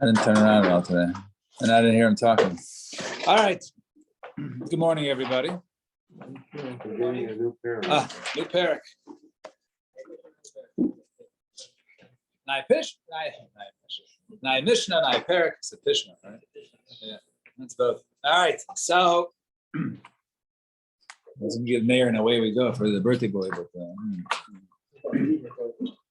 I didn't turn around at all today, and I didn't hear him talking. All right. Good morning, everybody. New parak. Nai Mishnah, Nai parak. It's a Mishnah, right? Yeah, that's both. All right. So, let's give Mayor and away we go for the birthday boy. But,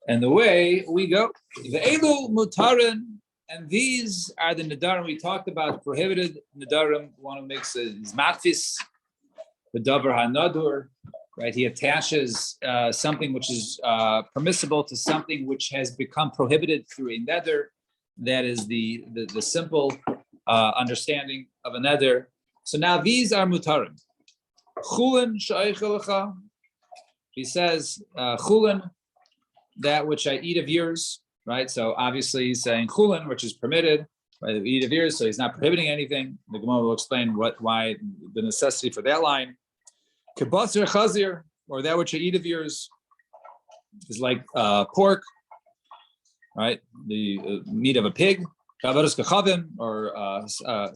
and the way we go, the Elu Mutarin. And these are the Nadarim we talked about, prohibited Nadarim. One who makes his matfis, the Davar HaNadur, right? He attaches something which is permissible to something which has become prohibited through a neder. That is the simple understanding of a neder. So now these are Mutarim. Chulin sha'ich. He says, Chulin, that which I eat of yours. Right, so obviously he's saying chulin, which is permitted, right? The eat of yours, so he's not prohibiting anything. The Gemara will explain why the necessity for that line. Kibasir chazir, or that which you eat of yours, is like pork, right? The meat of a pig. Kavaras kachavim, or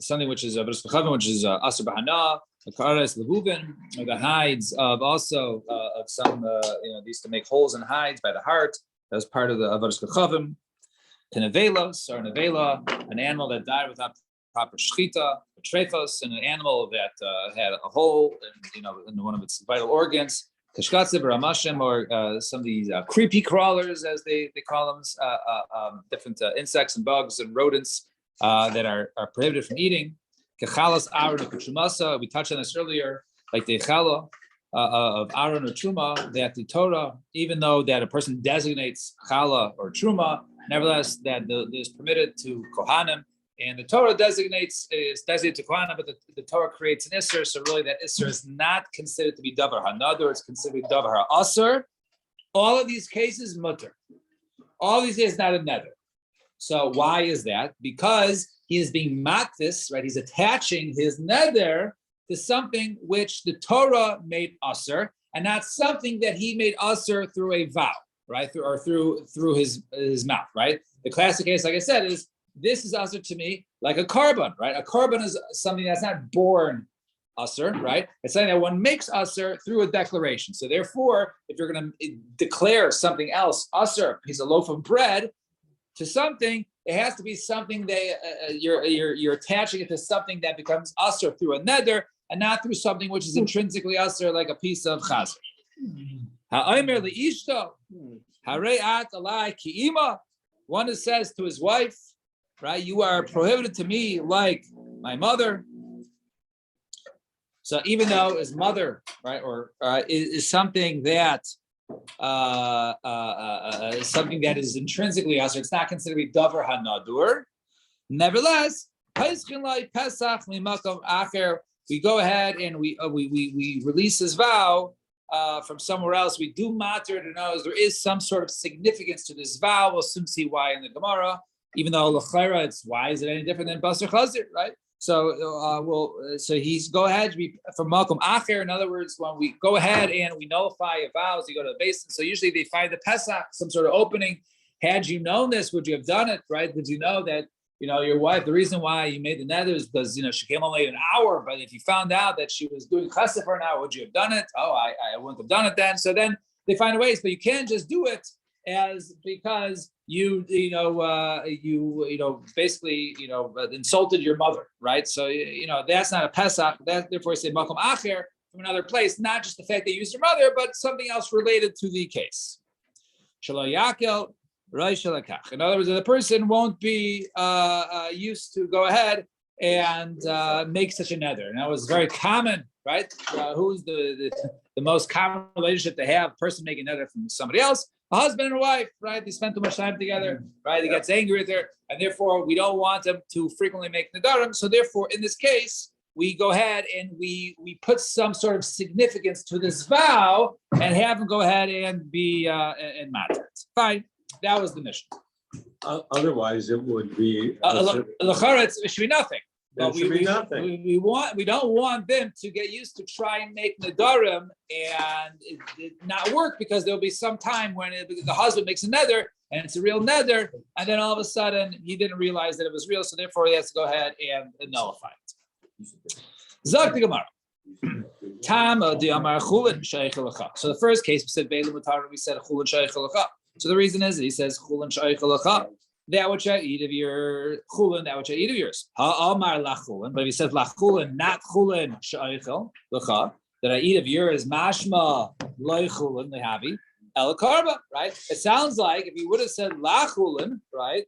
something which is avaras kachavim, which is aser bahana, karas lehuvin, or the hides of also of some these to make holes in hides by the heart. As part of the avaras kachavim, tenevelos or nevela, an animal that died without proper shechita, trefos, and an animal that had a hole, in one of its vital organs. Kashkatziv or amashim, or some of these creepy crawlers, as they call them, different insects and bugs and rodents that are prohibited from eating. Kechalas aron k'trumasa. We touched on this earlier, like the chala. Of Aaron or Truma, that the Torah, even though that a person designates Chala or Truma, nevertheless that is permitted to Kohanim, and the Torah is designated to Kohanim, but the Torah creates an Isser, so really that Isser is not considered to be Davar HaNadur, it's considered Davar HaAsr. All of these cases, Mutter. All these cases, not a Neder. So why is that? Because he is being mattis, right? He's attaching his Neder to something which the Torah made usher, and not something that he made usher through a vow, right? Through his mouth, right? The classic case, like I said, is this is usher to me like a korban, right? A korban is something that's not born usher, right? It's something that one makes usher through a declaration. So therefore, if you're going to declare something else usher, a piece of loaf of bread, to something, it has to be something that you're attaching it to something that becomes usher through a neder, and not through something which is intrinsically usher, like a piece of chazer. Ha'omer li'ishto, hare'at alai ki'ima. One who says to his wife, right, you are prohibited to me like my mother. So even though his mother, right, or is something that something that is intrinsically usher, it's not considered to be davar hanadur. Nevertheless, we go ahead and we release his vow from somewhere else. We do matter to know there is some sort of significance to this vow. We'll soon see why in the Gemara. Even though l'chayra, it's why is it any different than basar chazir, right? So so he's go ahead from malkum acher. In other words, when we go ahead and we nullify your vows, you go to the basin. So usually they find the Pesach, some sort of opening. Had you known this, would you have done it, right? Did you know that? Your wife, the reason why you made the neder is because, she came only an hour, but if you found out that she was doing chesed for an hour, would you have done it? Oh, I wouldn't have done it then. So then they find ways, but you can't just do it because you basically, insulted your mother, right? So, that's not a Pesach. Therefore, I say makom acher from another place, not just the fact that you used your mother, but something else related to the case. Shelo yakel. In other words, the person won't be used to go ahead and make such a neder. And that was very common, right? Who's the most common relationship to have? A person making a neder from somebody else, a husband and a wife, right? They spend too much time together, right? He gets angry with her, and therefore we don't want them to frequently make nedarim. So therefore, in this case, we go ahead and we put some sort of significance to this vow and have him go ahead and be in matter. Fine. That was the mission. Otherwise, it would be. It should be nothing. It should be nothing. We don't want them to get used to try and make nedarim and it not work, because there'll be some time when the husband makes a neder and it's a real neder, and then all of a sudden he didn't realize that it was real, so therefore he has to go ahead and nullify it. Zak the Gemara. Tama di amar chulin shaykh halacha. So the first case we said Beila Mutar, we said chulin shaykh halacha. So the reason is he says chulin shaykh halacha. That which I eat of your chulin, that which I eat of yours. Ha'amar lachulin, but if he says lachulin, not chulin shaykh halacha, that I eat of yours, mashma loy chulin lehavi el karba. Right? It sounds like if he would have said lachulin, right,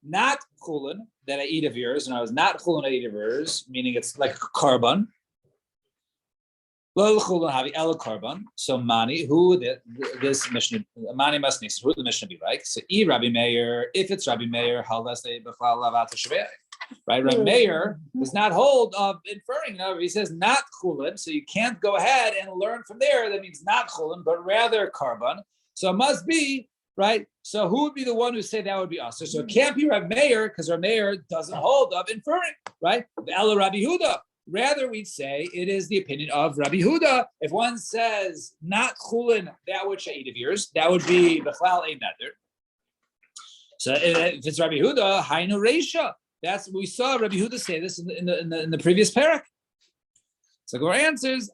not chulin that I eat of yours, and I was not chulin I eat of yours, meaning it's like a carbon. So Mani, who this Mishnah, Mani must need, who the Mishnah be like? So Rabbi Meir, if it's Rabbi Meir, right? Rabbi Meir does not hold of inferring. No, he says not chulin, so you can't go ahead and learn from there. That means not chulin, but rather carbon. So it must be right. So who would be the one who say that would be us? So it can't be Rabbi Meir because Rabbi Meir doesn't hold of inferring, right? The Ella Rabbi Huda. Rather, we'd say it is the opinion of Rabbi Huda. If one says not chulin, that which I eat of yours, that would be b'chlal ein neder. So if it's Rabbi Huda, hainu reisha. That's we saw Rabbi Huda say this in the previous parak. So our answers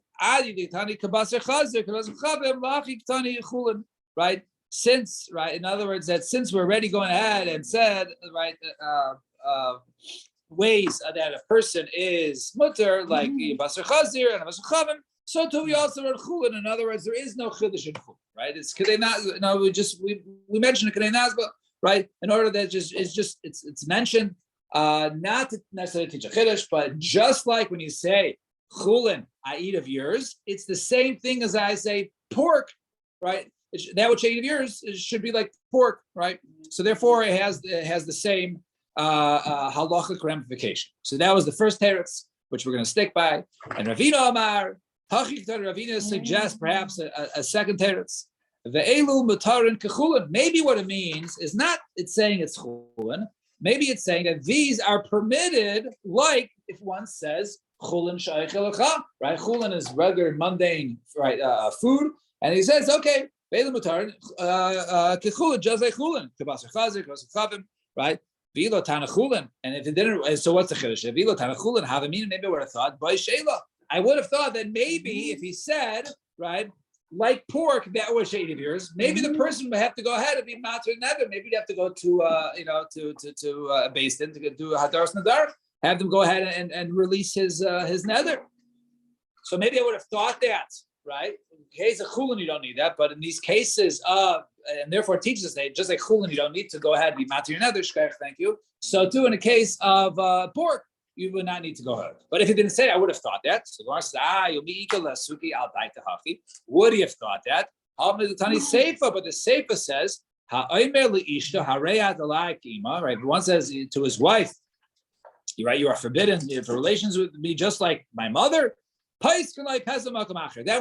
right. Since right, in other words, that since we're already going ahead and said right. Ways that a person is mutter, like basar chazir and basar chavim, so too we also read chulin. In other words, there is no chiddush in chulin, right? It's kadei nazba. No, we mentioned kadei nazba, right? In order that it's mentioned, not to necessarily teach a chiddush, but just like when you say chulin, I eat of yours, it's the same thing as I say pork, right? That which I eat of yours should be like pork, right? So therefore, it has the same halachic ramification. So that was the first teretz, which we're going to stick by. And Ravina Amar, Ravina suggests perhaps a second teretz. The elu mutarin kechulin. Maybe what it means is not it's saying it's chulin. Maybe it's saying that these are permitted, like if one says chulin shaykh halacha, right? Chulin is regular mundane, right? Food, and he says, okay, elu mutarin kechulin, just like chulin, kibasar chazer, kibasar chavim, right? Vilo tanachulin, and if it didn't, so what's the chiddush? Vilo tanachulin, have a meaning. Maybe I would have thought by shela. I would have thought that maybe if he said right, like pork, that was shade of yours. Maybe the person would have to go ahead and be matzah nether. Maybe you'd have to go to Beis Din to do a hadaras nadar. Have them go ahead and release his nether. So maybe I would have thought that, right? In case of chulin, you don't need that, but in these cases of and therefore teaches us that just like chulin, you don't need to go ahead and be matir your nether. Thank you. So too, in the case of pork, you would not need to go ahead. But if he didn't say it, I would have thought that. So you'll be equal suki al daitahachi. Would he have thought that? The Tani Seifa, but the Seifa says right? One says to his wife, right, you are forbidden for relations with me, just like my mother. Then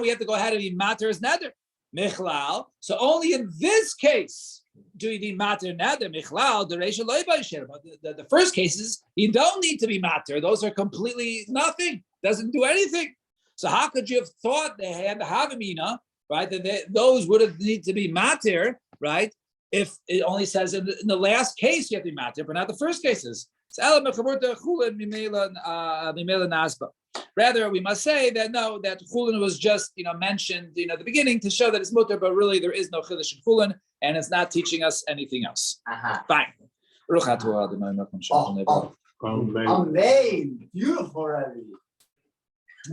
we have to go ahead and be matir his nether. Michlal. So only in this case do you need matir nether. Michlal, the reisha loy b'yisher. But the first cases, you don't need to be matir. Those are completely nothing. Doesn't do anything. So how could you have thought they had the havamina, right? That those would have need to be matir, right? If it only says in the last case you have to be matir, but not the first cases. Rather, we must say that no, that chulin was just mentioned at the beginning to show that it's mutter, but really there is no chiddush in chulin, and it's not teaching us anything else. Fine. Amen. Beautiful, Rabbi.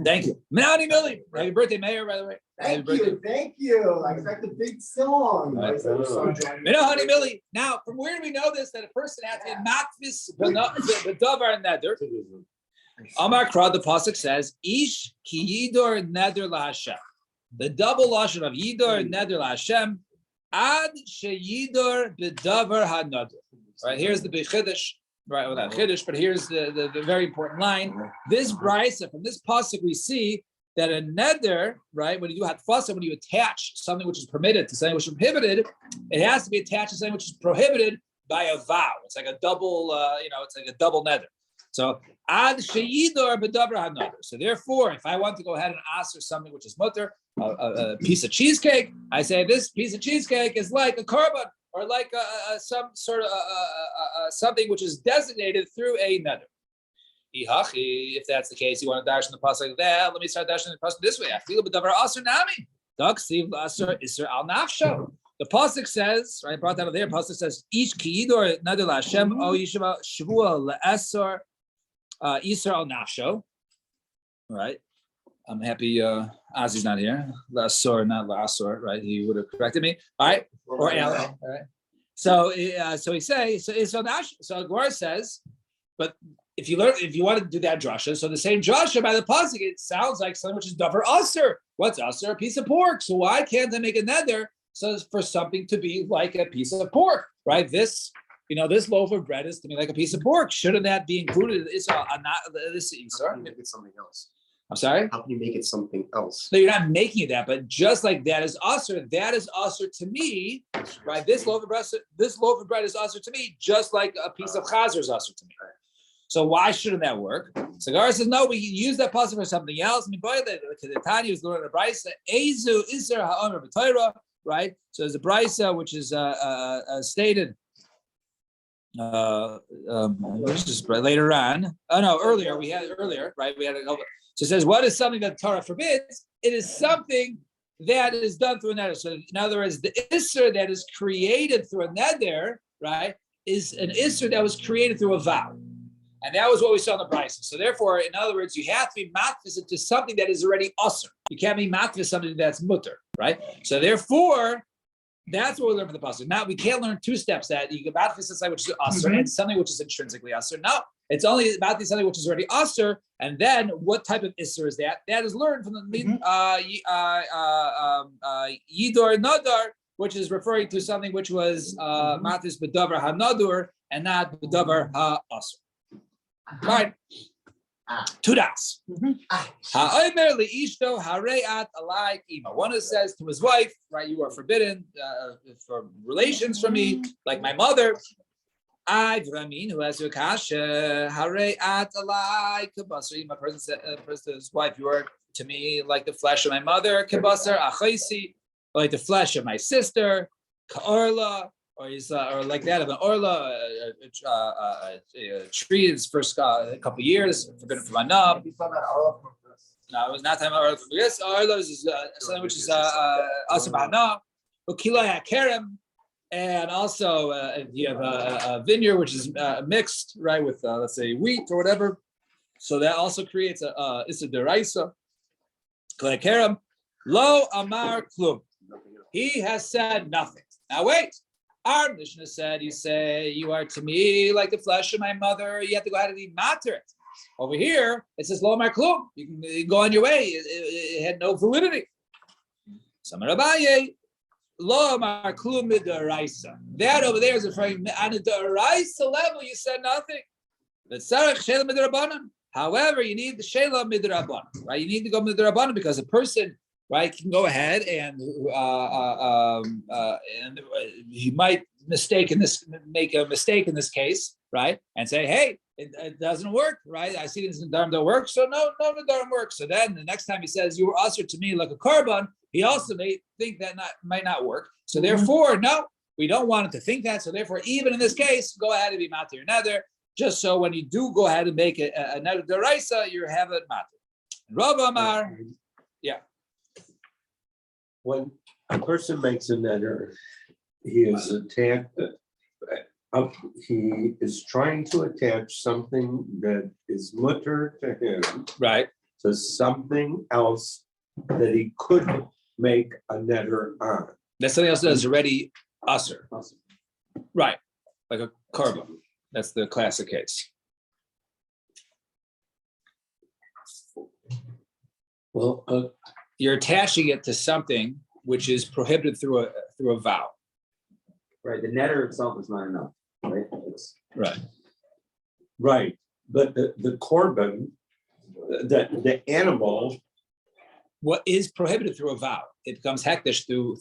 Thank you. Minani Milli. Happy birthday, Mayor, by the way. Thank you. I expect a big song. Minani Milli. Now, from where do we know this? That a person has to matfis b'davar neder. Amar Kra, the pasuk says, "Ish ki yidor neder laHashem." The double lashon of yidor neder laHashem, ad sheyidor b'davar haneder. Right, here's the big chiddush. Right, without chiddush, but here's the very important line. This brisa, from this pasuk, we see that a neder, right, when you do hatfasa, when you attach something which is permitted to something which is prohibited, it has to be attached to something which is prohibited by a vow. It's like a double, it's like a double neder. So ad sheyidor b'davar haneder. So therefore, if I want to go ahead and ask something which is mutter, a piece of cheesecake, I say this piece of cheesecake is like a korban. or like some sort of something which is designated through a nether. If that's the case, you want to dash in the pasuk like that. Let me start dashing the pasuk this way. I feel b'davar aser nami. Daksiv aser iser al nafsho. The pasuk says, right? I brought that over there. Pasuk says, "Each kiyidor nether laHashem o yishva shvua le'esor iser al nafsho." Right. I'm happy Ozzy's not here. Lasor, not Lasor, right? He would have corrected me. All right. Or Alan. All right. So he says, so Gemara says, but if you want to do that drasha, so the same drasha by the pasuk, it sounds like something which is davar aser. What's aser? A piece of pork. So why can't I make a nether? So for something to be like a piece of pork, right? This loaf of bread is to me like a piece of pork. Shouldn't that be included? It's not this Isar. Make it something else. I'm sorry? How can you make it something else? No, you're not making it that, but just like that is usher to me, right? This loaf of bread is usher to me, just like a piece of chazer is usher to me. So why shouldn't that work? So Gemara says, no, we use that pasuk for something else. I mean, by the Tanya was learning a brisa, Ezu Isra Ha'omer B'Torah, right? So there's a brisa which is stated later on. Oh no, earlier, right? We had a couple. So it says, what is something that Torah forbids? It is something that is done through a nether. So in other words, the Isser that is created through a nether, right, is an Isser that was created through a vow. And that was what we saw in the Brisa. So therefore, in other words, you have to be matfis to something that is already usr. You can't be matfis something that's mutter, right? So therefore, that's what we learn from the pasuk. Now we can't learn two steps that you can matfis something which is usr and something which is intrinsically usr. No, it's only about something which is already usr. And then what type of isser is that? That is learned from the yidor nadar, which is referring to something which was matfis b'davar hanadur and not b'davar ha'asr. Right. Two dots. One who says to his wife, right, you are forbidden for relations from me, like my mother. Who has your kasha, a person to his wife, you are to me like the flesh of my mother, like the flesh of my sister, ka'orla, or like that of an orla, a tree is first a couple of years, forbidden from anab. No, it was not time orla. Yes, orla is something which is asabana, ukila kerem, and also you have a vineyard which is mixed, right, with let's say wheat or whatever. So that also creates it's a deraisa. Kila kerem, lo amar klum. He has said nothing. Now wait. Our Mishnah said, you say, you are to me like the flesh of my mother. You have to go ahead and be matter. Over here, it says, lo amar klum. You can go on your way. It had no validity. Samar Abaye, lo amar klum midaraisa. That over there is referring on the daraisa level. You said nothing. However, you need the shela midrabanan, right? You need to go midrabanan because a person, right, can go ahead and he might make a mistake in this case, right, and say, hey, it doesn't work, right? I see this Nadarim don't work, so no Nadarim works. So then the next time he says you were usher to me like a korban, he also may think that might not work. So therefore, no, we don't want him to think that. So therefore, even in this case, go ahead and be matir your nether, just so when you do go ahead and make a nether deraisa, you have it matir. Rav Amar, yeah. When a person makes a nether, he is he is trying to attach something that is mutter to him, right, to something else that he could make a nether on. That's something else that is already usher, right, like a korban. That's the classic case. Well, you're attaching it to something which is prohibited through a vow. Right, the nether itself is not enough, right? Right. Right, but the korban, the animal, what is prohibited through a vow, it becomes hektish through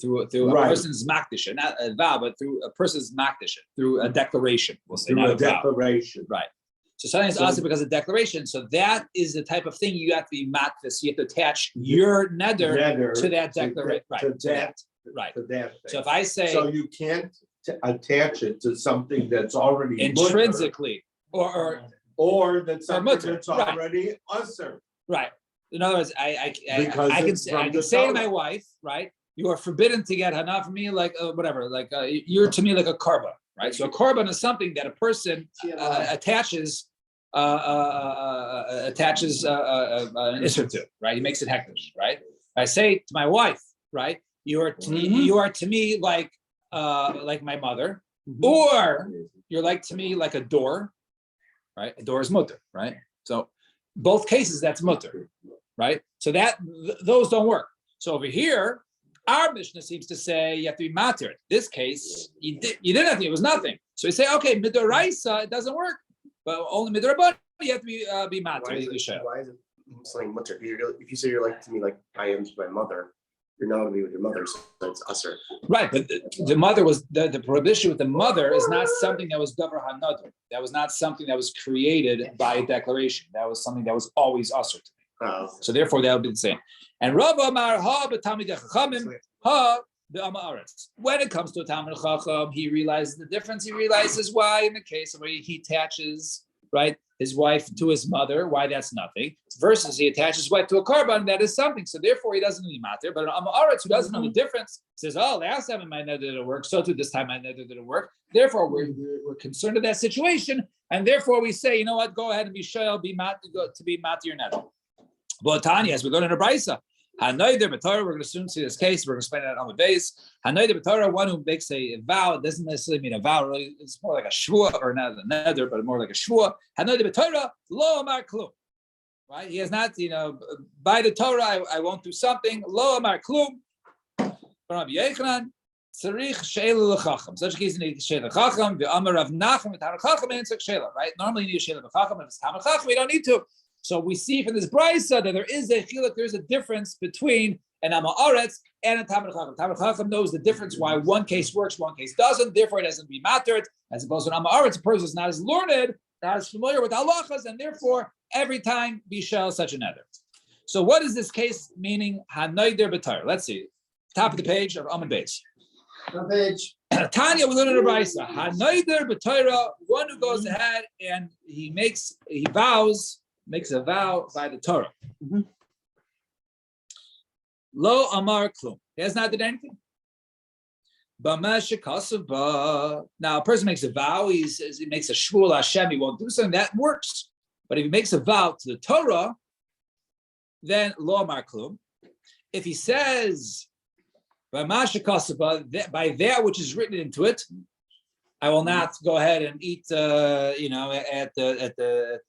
Right. a person's makdisha, not a vow, but through a person's makdisha, through a declaration. We'll say through not a a vow. declaration. Right. So something is also because of declaration. So that is the type of thing you have to be matfis. You have to attach your nether Nether to that declaration. Right. to that. Right. To that thing. So if I say, So you can't to attach it to something that's already mutter, Intrinsically, or or that's something mutter, that's right. already usher. right. In other words, I Because can it's say, from I can the say to my Torah. wife, right? You are forbidden to get hana from me, like whatever, like you're to me like a korban, right? So a korban is something that a person attaches an isser to, right? He makes it hektish, right? I say to my wife, right? You are to me like my mother, or you're like to me like a door, right? A door is mutter, right? So both cases that's mutter, right? So those don't work. So over here, our Mishnah seems to say you have to be matir. This case, you didn't have to. It was nothing. So you say, okay, midoraisa, it doesn't work, but only midoraban you have to be matir. Why is it something mutter? If you say you're like to me like I am to my mother, you're not going to be with your mother, so it's usher. Right, but the mother was the prohibition with the mother is not something that was davar hanadr. That was not something that was created by a declaration. That was something that was always usher to me. So therefore, that would be the same. And Rav Amar ha b'tamid chachamim ha b'amaretz. When it comes to a Talmid Chacham, he realizes the difference. He realizes why in the case where he attaches his wife to his mother, why that's nothing. Versus he attaches his wife to a korban, that is something. So therefore, he doesn't need matter. But an amaretz who doesn't know the difference says, "Oh, last time my nether didn't work, so too this time my nether didn't work." Therefore, we're concerned with that situation, and therefore we say, you know what? Go ahead and be shayel, be mat to be mat your nether. But Tanya, as we learn in a brisa, Hanoider b'Torah, we're going to soon see this case. We're going to explain it on the base. Hanoider b'Torah, one who makes a vow, it doesn't necessarily mean a vow. Really, it's more like a shvua, or not a nether, but more like a shvua. Hanoider b'Torah, lo amar klum. Right? He has not, by the Torah, I won't do something. Lo amar klum. Rabbi Yochanan, tzarich sheila l'chacham. Such a case you need sheila l'chacham. V'amar Rav Nachman v'Talmid Chacham and sheila. Right? Normally you need sheila l'chacham. If it's Talmid Chacham, we don't need to. So we see from this brisa that there is a chiluk, there's a difference between an amaretz and a Talmid Chacham. Talmid Chacham knows the difference why one case works, one case doesn't. Therefore, it doesn't be mattered. As opposed to an amaretz, a person is not as learned, not as familiar with halachas, and therefore every time be shell such another. So what is this case meaning? Hanoider b'Torah. Let's see. Top of the page of Amud Beis. Tanya, we learn in the brisa. Hanoider b'Torah, one who goes ahead and he makes a vow by the Torah. Lo amar klum. He has not done anything. Now, a person makes a vow, he makes a shvul Hashem, he won't do something, that works. But if he makes a vow to the Torah, then lo amar klum. If he says, by that which is written into it, I will not go ahead and eat, at the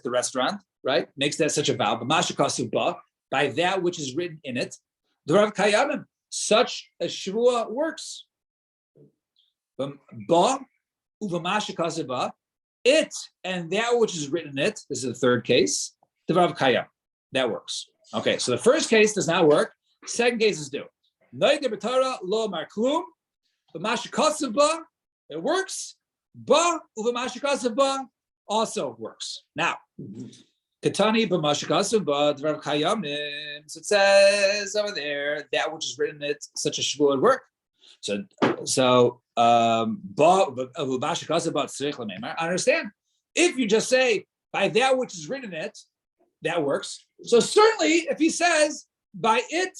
restaurant, right? Makes that such a vow. But by that which is written in it, such a shvua works. It and that which is written in it. This is the third case. That works. Okay, so the first case does not work. Second case is do. It works. Ba uvamashikasav ba also works. Now, Katani b'mashikasav ba dvar kayamim. So it says over there that which is written in it, such a shvua would work. So ba uvamashikasav ba tzrich l'meimar. I understand. If you just say by that which is written in it, that works. So certainly, if he says by it,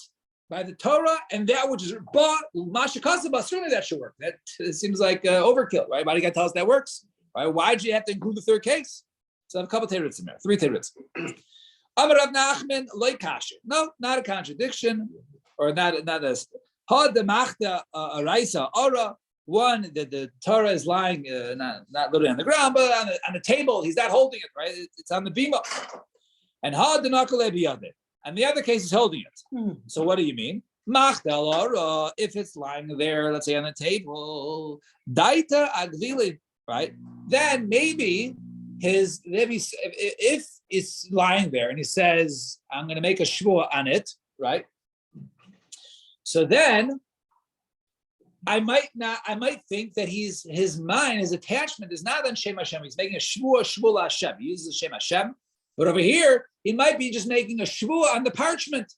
by the Torah and that which is ba mashikasav, certainly that should work. That seems like overkill, right? Why do you got to tell us that works? Right? Why do you have to include the third case? So I have a couple teretz in there, three teretz. Amar Rav Nachman loy kasher. No, not a contradiction, or not this. Ha demachta araisa ora. One, the Torah is lying not literally on the ground, but on the table. He's not holding it, right? It's on the bima. And ha denakale biyadeh. And the other case is holding it. So what do you mean? If it's lying there, let's say on the table, daita agvilin, right? Then maybe if it's lying there and he says, I'm going to make a shvua on it, right? So then I might think that his mind, his attachment is not on Shem Hashem. He's making a shvua Hashem. He uses Shem Hashem. But over here, he might be just making a shvua on the parchment,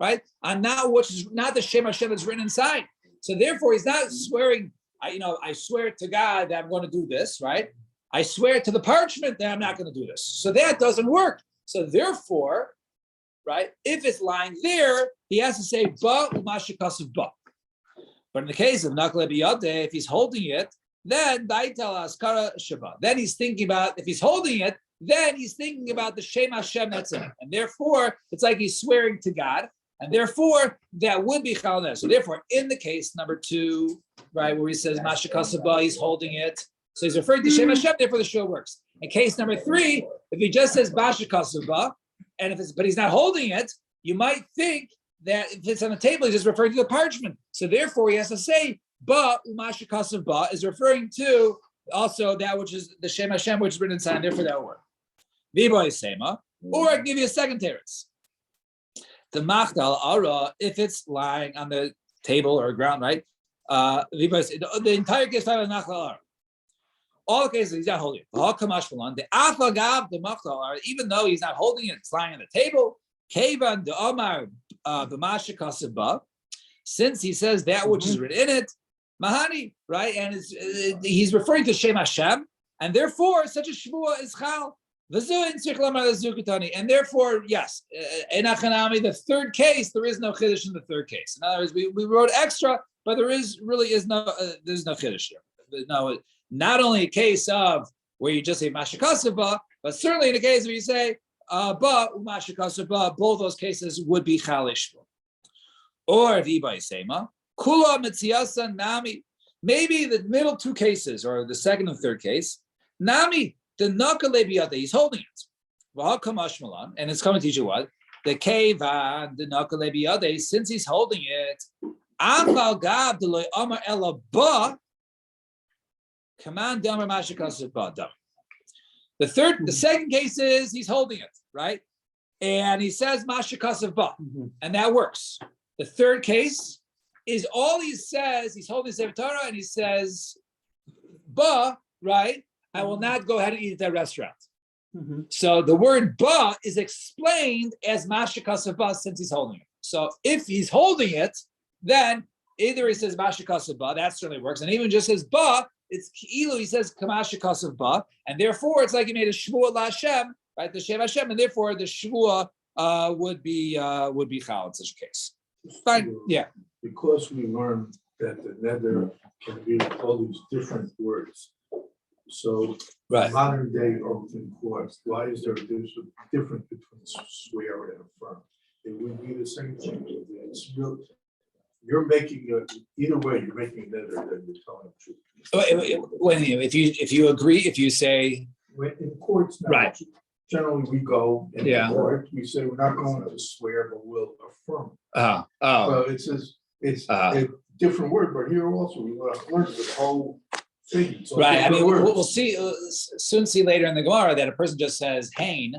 right? On now, which is not the Shem Hashem that's written inside. So therefore, he's not swearing I swear to God that I'm going to do this, right? I swear to the parchment that I'm not going to do this. So that doesn't work. So therefore, right, if it's lying there, he has to say ba umashikasav ba. But in the case of nakle biyadeh, if he's holding it, then daitel askara shaba. Then he's thinking about, if he's holding it, then he's thinking about the Shem Hashem that's in it. And therefore, it's like he's swearing to God. And therefore, that would be chalneh. So therefore, in the case number 2, right, where he says mashikasav ba, he's holding it. So he's referring to Shem Hashem, therefore the shul works. In case number 3, if he just says mashikasav ba, but he's not holding it, you might think that if it's on the table, he's just referring to the parchment. So therefore, he has to say ba umashikasav ba is referring to also that which is the Shem Hashem, which is written inside, therefore that will work. Viboy sema, or I can give you a second teretz. The machdal ara, if it's lying on the table or ground, right? The entire case of machdal ara. All the cases he's not holding it. The afagav the machdal ara, even though he's not holding it, it's lying on the table. Kevan the omar b'mashikasav ba, since he says that which is written in it, mahani, right? And he's referring to Shem Hashem, and therefore such a shvua is chal. And therefore, yes, enachanami, the third case, there is no chiddush in the third case. In other words, we wrote extra, but there's no chiddush here. No, not only a case of where you just say mashikasav ba, but certainly in a case where you say ba umashikasav ba, both those cases would be chalish. Or if ibai sema kula mitziyasa nami, maybe the middle 2 cases or the second and third case nami. The nakale biyadeh, he's holding it. And it's coming to teach you what? The kevan, the nakale biyadeh, since he's holding it, afal gav deloy amar ela ba, command damar mashikasav ba dam. The second case is he's holding it, right? And he says mashikasav ba, and that works. The third case is all he says, he's holding Sefer Torah and he says ba, right? I will not go ahead and eat at that restaurant. So the word ba is explained as mashikasav ba since he's holding it. So if he's holding it, then either he says mashikasav ba, that certainly works, and even just says ba, it's ki'ilu, he says kamashikasav ba, and therefore it's like he made a shvua la'Hashem, right? The Shem Hashem, and therefore the shvua would be chal in such a case. Fine, yeah. Because we learned that the nether can be all these different words. So Right. modern day oath in courts, why is there's a difference between swear and affirm? It would be the same thing. It's real. You're making either way. You're making a nether that you're telling the truth. When if you agree, if you say In courts now, Right. generally we go in Yeah. court. We say we're not going to swear, but we'll affirm. oh So it says it's a different word, but here also we learn the whole thing. So right. I mean, different we'll words. see soon see later in the Gemara that a person just says "hain,"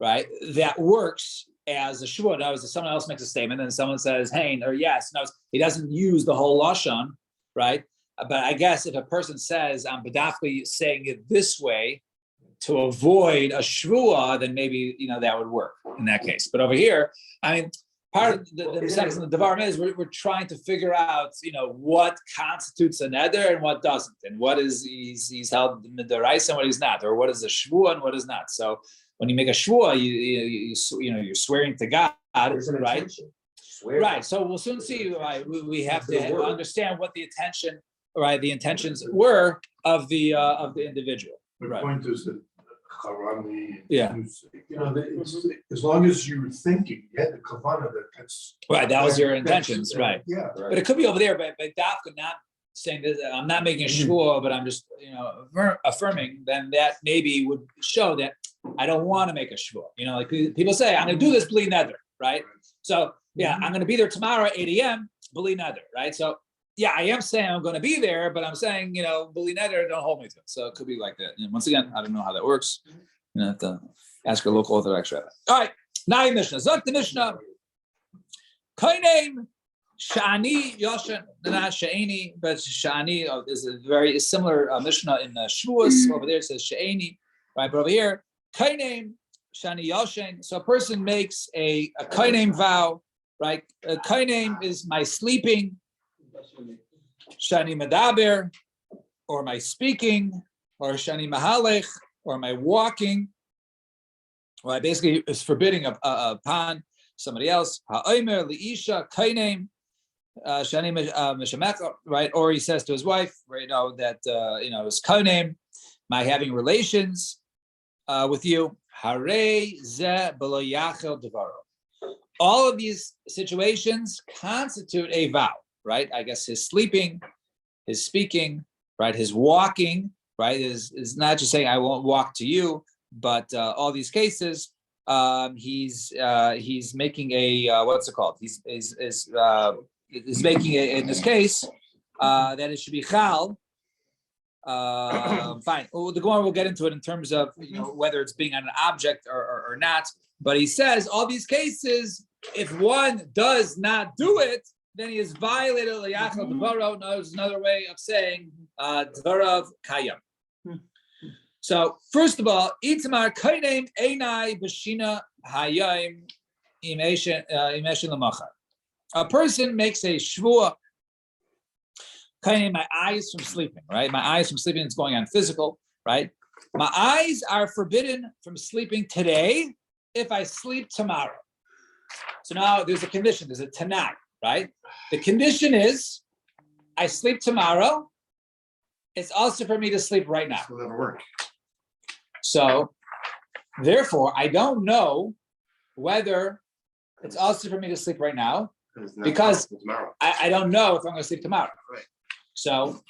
right? That works as a shvua. That was someone else makes a statement, and someone says "hain" or yes. No, he doesn't use the whole lashon, right? But I guess if a person says "I'm badafli" saying it this way to avoid a shvua, then maybe that would work in that case. But over here, I mean. Part of the section of the Devarim is we're trying to figure out, what constitutes a neder and what doesn't, and what is he's held midaraisa and what he's not, or what is a shvua and what is not. So when you make a shvua, you're swearing to God, There's an right? intention. Swear. Right. So we'll soon see. Right, we have to understand what the intentions were of the individual. The Right. point is that Harami, Yeah. As long as you're thinking, you had the kavanah that's Right. That was your that's- intentions. Right. Yeah. But it could be over there, but Dafka not saying that I'm not making a shvua, but I'm just affirming. Then that maybe would show that I don't want to make a shvua. Like people say, I'm going to do this bli nether, right? So yeah, I'm going to be there tomorrow at 8 a.m. bli nether, right? So yeah, I am saying I'm going to be there, but I'm saying bli nether, don't hold me to it. So it could be like that. And once again, I don't know how that works. Have to ask your local Orthodox rabbi. All right, now your Mishnah. Zok the Mishnah. Kainame Shani Yoshen, not Shani, but Shani is a very similar Mishnah in Shavuos. Over there it says Shani, right? But over here, Kainame Shani Yoshen. So a person makes a Kainame vow, right? A Kainame is my sleeping. Shani Medaber, or am I speaking, or Shani Mahalech, or am I walking? Well, I basically is forbidding upon somebody else. Ha'omer liisha kainem shani meshamecha, right? Or he says to his wife, right? That his kainem, my having relations with you. Hare ze b'lo yachel devaro. All of these situations constitute a vow, right? I guess his sleeping, his speaking, right? His walking, right? Is not just saying I won't walk to you. But all these cases, he's making a what's it called? He's making in this case that it should be chal. Fine. Well, the Gemara will get into it in terms of whether it's being on an object or not. But he says all these cases, if one does not do it, then he has violated l'yachal devaro. No, there's another way of saying devarav kayam. So first of all, Itamar kainem einai b'shina hayayim imeshin lamachar. A person makes a shvua. Kainem, my eyes from sleeping, right? My eyes from sleeping is going on physical, right? My eyes are forbidden from sleeping today if I sleep tomorrow. So now there's a condition. There's a tanai, right? The condition is I sleep tomorrow. It's also for me to sleep right now. Will never work. So, therefore, I don't know whether it's also for me to sleep right now because tomorrow. I don't know if I'm going to sleep tomorrow. Right. So,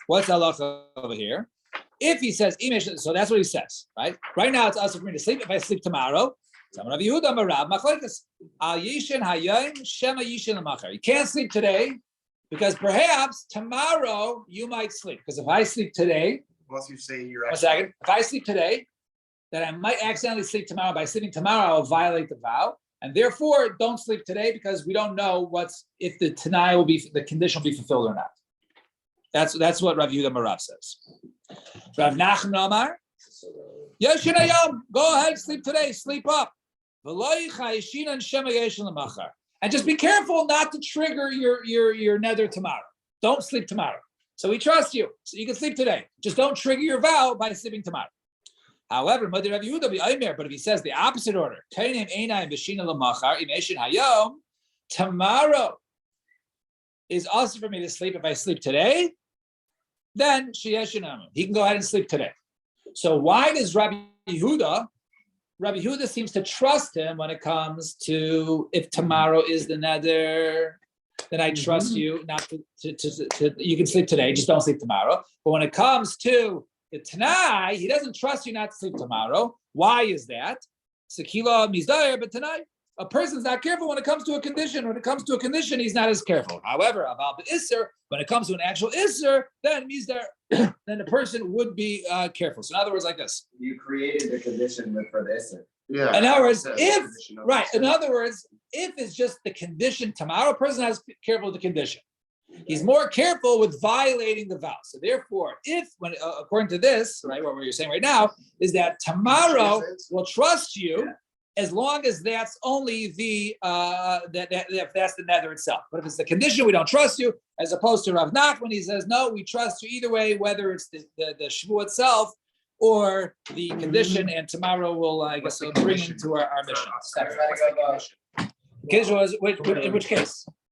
what's halacha over here? If he says, so that's what he says, right? Right now, it's also for me to sleep. If I sleep tomorrow, you can't sleep today because perhaps tomorrow you might sleep. Because if I sleep today, Unless you say you're. one second. If I sleep today, then I might accidentally sleep tomorrow. By sleeping tomorrow, I'll violate the vow, and therefore don't sleep today because we don't know if the tanai will be the condition will be fulfilled or not. That's what Rav Yehuda Marav says. Rav Nachman Amar, Yeshinayam, go ahead, sleep today, sleep up, and just be careful not to trigger your nether tomorrow. Don't sleep tomorrow. So we trust you. So you can sleep today. Just don't trigger your vow by sleeping tomorrow. However, but if he says the opposite order, tomorrow is also for me to sleep if I sleep today, then he can go ahead and sleep today. So why does Rabbi Yehuda seems to trust him when it comes to if tomorrow is the neder, then I trust you not to you can sleep today, just don't sleep tomorrow. But when it comes to the Tanai, he doesn't trust you not to sleep tomorrow. Why is that? Sekila mizdayer, but tonight a person's not careful when it comes to a condition. When it comes to a condition, he's not as careful. However, about the isser, when it comes to an actual isser, then mizdayer, then the person would be careful. So in other words, like this. You created the condition for the isser. Yeah. In other words, in other words, if it's just the condition tomorrow, a person has to be careful with the condition. He's more careful with violating the vow. So therefore, according to this, right, what we're saying right now is that tomorrow will trust you as long as that's only the if that's the nether itself. But if it's the condition, we don't trust you, as opposed to Rav Nach when he says no, we trust you either way, whether it's the shvu itself or the condition, and tomorrow we'll, I guess, bring into our mission. Condition was in which case?